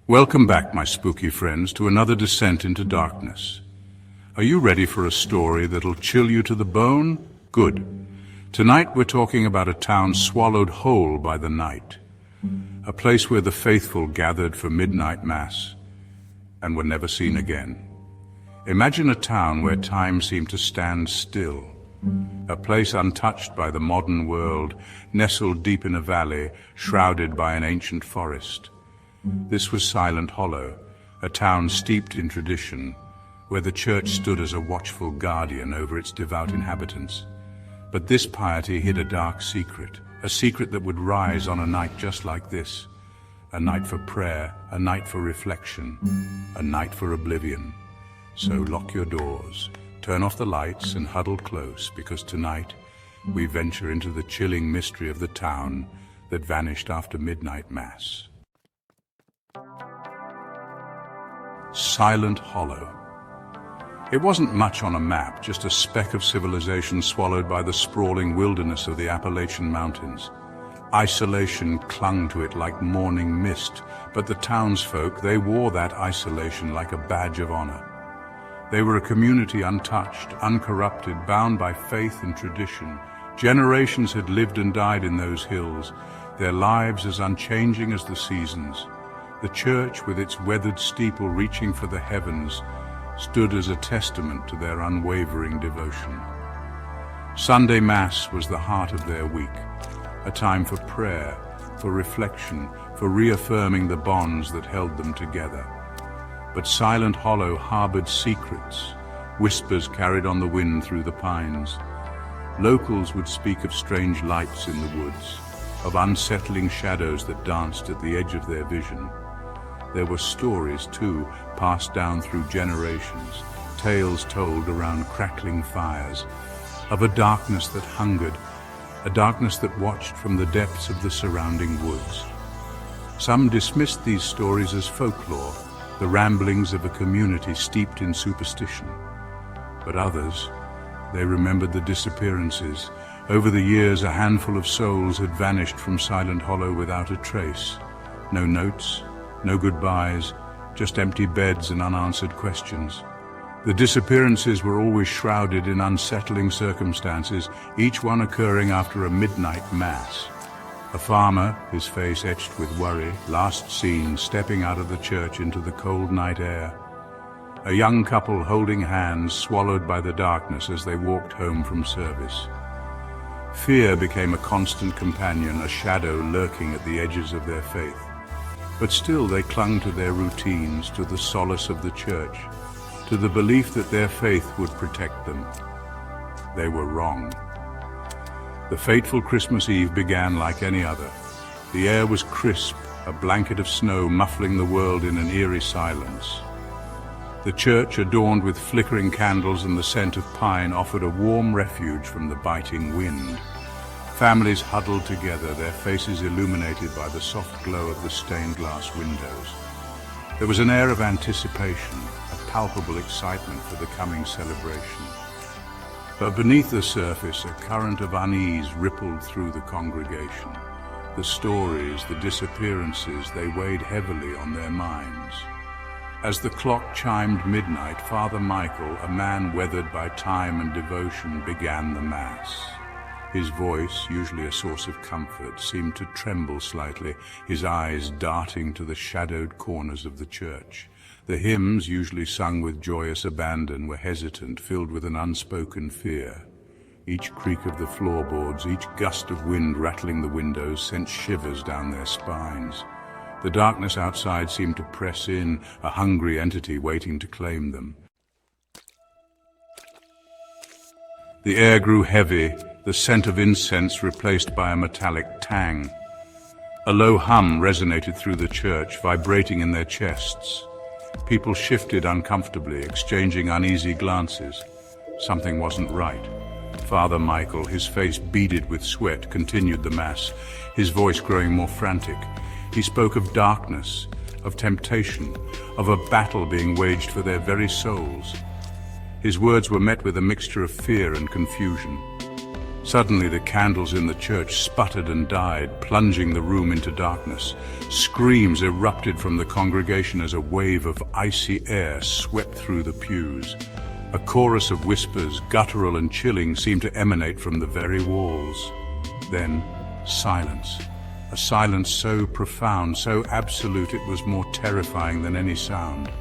Welcome back, my spooky friends, to another descent into darkness. Are you ready for a story that'll chill you to the bone? Good. Tonight we're talking about a town swallowed whole by the night. A place where the faithful gathered for midnight mass and were never seen again. Imagine a town where time seemed to stand still. A place untouched by the modern world, nestled deep in a valley, shrouded by an ancient forest. This was Silent Hollow, a town steeped in tradition, where the church stood as a watchful guardian over its devout inhabitants. But this piety hid a dark secret, a secret that would rise on a night just like this. A night for prayer, a night for reflection, a night for oblivion. So lock your doors, turn off the lights and huddle close, because tonight we venture into the chilling mystery of the town that vanished after midnight mass. Silent Hollow. It wasn't much on a map, just a speck of civilization swallowed by the sprawling wilderness of the Appalachian Mountains. Isolation clung to it like morning mist, but the townsfolk, they wore that isolation like a badge of honor. They were a community untouched, uncorrupted, bound by faith and tradition. Generations had lived and died in those hills, their lives as unchanging as the seasons. The church, with its weathered steeple reaching for the heavens, stood as a testament to their unwavering devotion. Sunday Mass was the heart of their week, a time for prayer, for reflection, for reaffirming the bonds that held them together. But Silent Hollow harbored secrets, whispers carried on the wind through the pines. Locals would speak of strange lights in the woods, of unsettling shadows that danced at the edge of their vision. There were stories, too, passed down through generations, tales told around crackling fires, of a darkness that hungered, a darkness that watched from the depths of the surrounding woods. Some dismissed these stories as folklore, the ramblings of a community steeped in superstition. But others, they remembered the disappearances. Over the years, a handful of souls had vanished from Silent Hollow without a trace. No notes, no goodbyes, just empty beds and unanswered questions. The disappearances were always shrouded in unsettling circumstances, each one occurring after a midnight mass. A farmer, his face etched with worry, last seen stepping out of the church into the cold night air. A young couple holding hands, swallowed by the darkness as they walked home from service. Fear became a constant companion, a shadow lurking at the edges of their faith. But still they clung to their routines, to the solace of the church, to the belief that their faith would protect them. They were wrong. The fateful Christmas Eve began like any other. The air was crisp, a blanket of snow muffling the world in an eerie silence. The church, adorned with flickering candles and the scent of pine, offered a warm refuge from the biting wind. Families huddled together, their faces illuminated by the soft glow of the stained glass windows. There was an air of anticipation, a palpable excitement for the coming celebration. But beneath the surface, a current of unease rippled through the congregation. The stories, the disappearances, they weighed heavily on their minds. As the clock chimed midnight, Father Michael, a man weathered by time and devotion, began the Mass. His voice, usually a source of comfort, seemed to tremble slightly, his eyes darting to the shadowed corners of the church. The hymns, usually sung with joyous abandon, were hesitant, filled with an unspoken fear. Each creak of the floorboards, each gust of wind rattling the windows sent shivers down their spines. The darkness outside seemed to press in, a hungry entity waiting to claim them. The air grew heavy, the scent of incense replaced by a metallic tang. A low hum resonated through the church, vibrating in their chests. People shifted uncomfortably, exchanging uneasy glances. Something wasn't right. Father Michael, his face beaded with sweat, continued the Mass, his voice growing more frantic. He spoke of darkness, of temptation, of a battle being waged for their very souls. His words were met with a mixture of fear and confusion. Suddenly the candles in the church sputtered and died, plunging the room into darkness. Screams erupted from the congregation as a wave of icy air swept through the pews. A chorus of whispers, guttural and chilling, seemed to emanate from the very walls. Then, silence. A silence so profound, so absolute, it was more terrifying than any sound.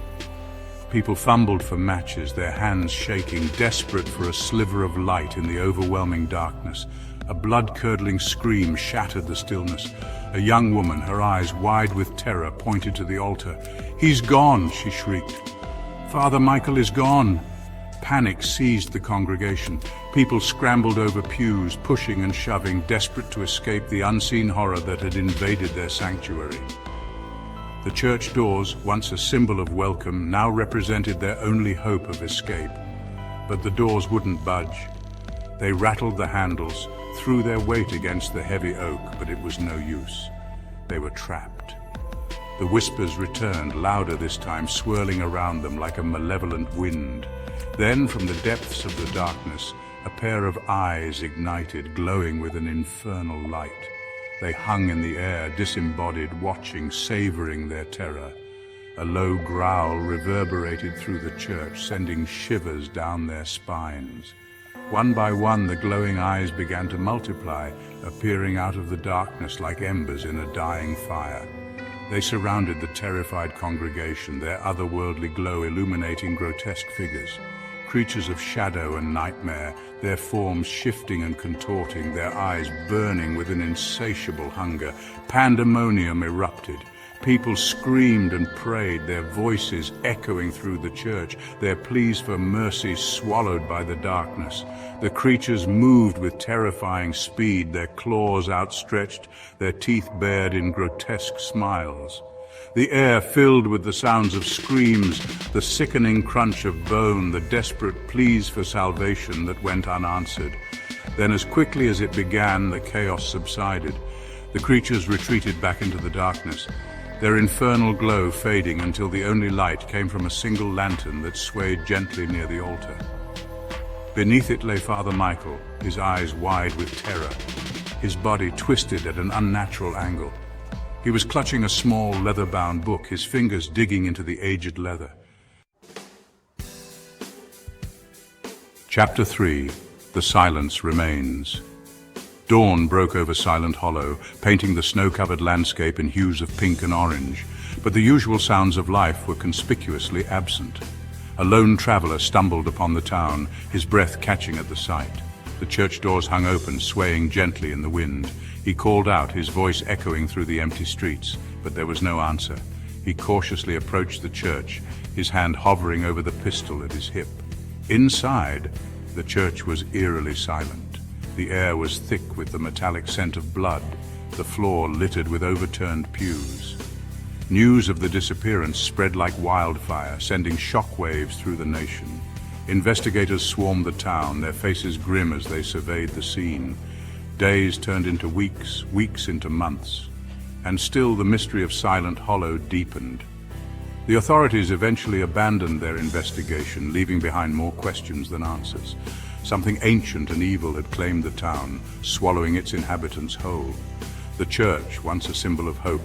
People fumbled for matches, their hands shaking, desperate for a sliver of light in the overwhelming darkness. A blood-curdling scream shattered the stillness. A young woman, her eyes wide with terror, pointed to the altar. "He's gone," she shrieked. "Father Michael is gone." Panic seized the congregation. People scrambled over pews, pushing and shoving, desperate to escape the unseen horror that had invaded their sanctuary. The church doors, once a symbol of welcome, now represented their only hope of escape. But the doors wouldn't budge. They rattled the handles, threw their weight against the heavy oak, but it was no use. They were trapped. The whispers returned, louder this time, swirling around them like a malevolent wind. Then, from the depths of the darkness, a pair of eyes ignited, glowing with an infernal light. They hung in the air, disembodied, watching, savoring their terror. A low growl reverberated through the church, sending shivers down their spines. One by one, the glowing eyes began to multiply, appearing out of the darkness like embers in a dying fire. They surrounded the terrified congregation, their otherworldly glow illuminating grotesque figures. Creatures of shadow and nightmare, their forms shifting and contorting, their eyes burning with an insatiable hunger. Pandemonium erupted. People screamed and prayed, their voices echoing through the church, their pleas for mercy swallowed by the darkness. The creatures moved with terrifying speed, their claws outstretched, their teeth bared in grotesque smiles. The air filled with the sounds of screams, the sickening crunch of bone, the desperate pleas for salvation that went unanswered. Then, as quickly as it began, the chaos subsided. The creatures retreated back into the darkness, their infernal glow fading until the only light came from a single lantern that swayed gently near the altar. Beneath it lay Father Michael, his eyes wide with terror, his body twisted at an unnatural angle. He was clutching a small, leather-bound book, his fingers digging into the aged leather. Chapter 3. The Silence Remains. Dawn broke over Silent Hollow, painting the snow-covered landscape in hues of pink and orange, but the usual sounds of life were conspicuously absent. A lone traveler stumbled upon the town, his breath catching at the sight. The church doors hung open, swaying gently in the wind. He called out, his voice echoing through the empty streets, but there was no answer. He cautiously approached the church, his hand hovering over the pistol at his hip. Inside, the church was eerily silent. The air was thick with the metallic scent of blood, the floor littered with overturned pews. News of the disappearance spread like wildfire, sending shockwaves through the nation. Investigators swarmed the town, their faces grim as they surveyed the scene. Days turned into weeks, weeks into months, and still the mystery of Silent Hollow deepened. The authorities eventually abandoned their investigation, leaving behind more questions than answers. Something ancient and evil had claimed the town, swallowing its inhabitants whole. The church, once a symbol of hope,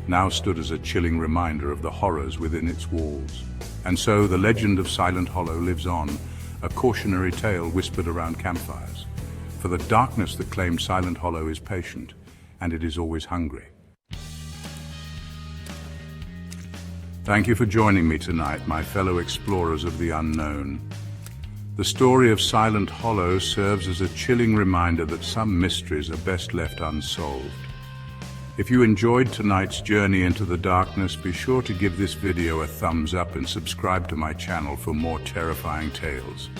now stood as a chilling reminder of the horrors within its walls. And so the legend of Silent Hollow lives on, a cautionary tale whispered around campfires. For the darkness that claimed Silent Hollow is patient, and it is always hungry. Thank you for joining me tonight, my fellow explorers of the unknown. The story of Silent Hollow serves as a chilling reminder that some mysteries are best left unsolved. If you enjoyed tonight's journey into the darkness, be sure to give this video a thumbs up and subscribe to my channel for more terrifying tales.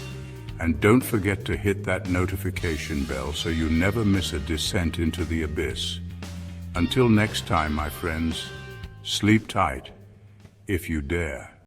And don't forget to hit that notification bell so you never miss a descent into the abyss. Until next time, my friends, sleep tight, if you dare.